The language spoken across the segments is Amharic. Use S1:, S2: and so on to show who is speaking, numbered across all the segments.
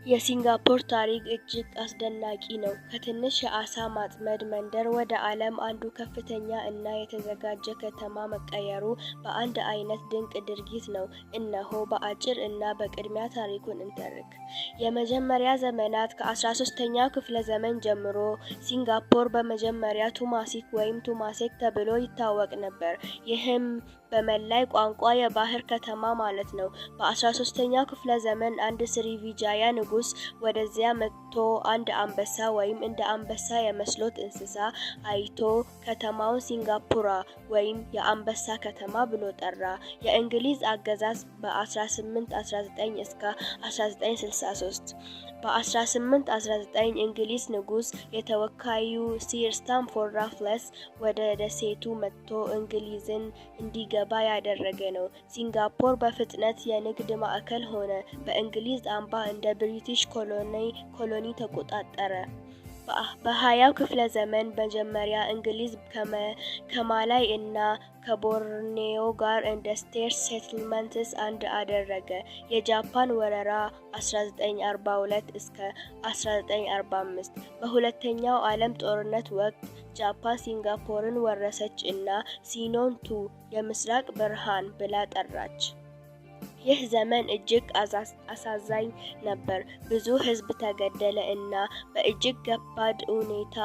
S1: የሲንጋፖር ታሪክ እጅግ አስደናቂ ነው። ከትንሽ የአሳ ማጥመድ መንደር ወደ ዓለም አንዱ ከፍተኛ እና የተዘጋጀ ከተማ መቀየሩ በአንድ አይነት ድንቅ ድርጊት ነው። እነሆ በአጭር እና በቅድሚያ ታሪኩን እንተርክ። የመጀመሪያ ዘመናት ከ13ኛው ክፍለ ዘመን ጀምሮ ሲንጋፖር በመጀመሪያ ቱማሲክ ወይም ቱማሴክ ተብሎ ይታወቅ ነበር። ይህም በመላይ ቋንቋ የባህር ከተማ ማለት ነው። በ13ኛው ክፍለ ዘመን አንድ ስሪቪጃያ ንጉስ ወደዚያ መጥቶ አንድ አንበሳ ወይም እንደ አንበሳ የመስሎት እንስሳ አይቶ ከተማውን ሲንጋፖራ ወይም የአንበሳ ከተማ ብሎ ጠራ። የእንግሊዝ አገዛዝ በ1819 እስከ 1963 በ1819 እንግሊዝ ንጉስ የተወካዩ ሲር ስታንፎርድ ራፍለስ ወደ ደሴቱ መጥቶ እንግሊዝን እንዲገባ ያደረገ ነው። ሲንጋፖር በፍጥነት የንግድ ማዕከል ሆነ። በእንግሊዝ አምባ እንደ ብሪቲሽ ኮሎኒ ተቆጣጠረ። በ20ኛው ክፍለ ዘመን መጀመሪያ እንግሊዝ ከማላይ እና ከቦርኔዮ ጋር እንደ ስቴት ሴትልመንትስ አንድ አደረገ። የጃፓን ወረራ 1942 እስከ 1945 በሁለተኛው ዓለም ጦርነት ወቅት ጃፓን ሲንጋፖርን ወረሰች እና ሲኖን-ቱ የምስራቅ ብርሃን ብላ ጠራች። ይህ ዘመን እጅግ አሳዛኝ ነበር። ብዙ ሕዝብ ተገደለ እና በእጅግ ከባድ ሁኔታ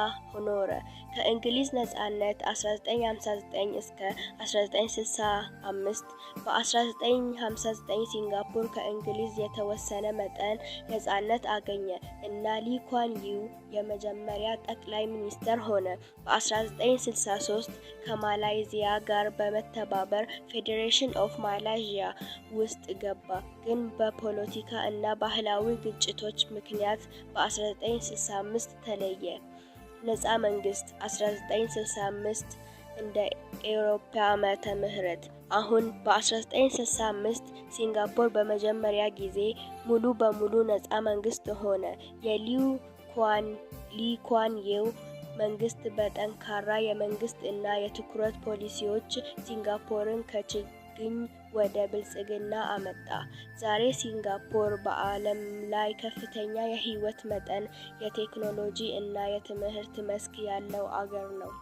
S1: ኖረ። ከእንግሊዝ ነጻነት 1959 እስከ 1965 በ1959 ሲንጋፖር ከእንግሊዝ የተወሰነ መጠን ነጻነት አገኘ እና ሊ ኩዋን ዩ የመጀመሪያ ጠቅላይ ሚኒስትር ሆነ። በ1963 ከማላይዚያ ጋር በመተባበር ፌዴሬሽን ኦፍ ማላይዥያ ውስጥ ገባ፣ ግን በፖለቲካ እና ባህላዊ ግጭቶች ምክንያት በ1965 ተለየ። ነፃ መንግስት 1965 እንደ አውሮፓ ዓመተ ምህረት አሁን በ1965 ሲንጋፖር በመጀመሪያ ጊዜ ሙሉ በሙሉ ነፃ መንግስት ሆነ። የሊ ኩዋን ዩ መንግስት በጠንካራ የመንግስት እና የትኩረት ፖሊሲዎች ሲንጋፖርን ከችግኝ ወደ ብልጽግና አመጣ። ዛሬ ሲንጋፖር በዓለም ላይ ከፍተኛ የህይወት መጠን፣ የቴክኖሎጂ እና የትምህርት መስክ ያለው አገር ነው።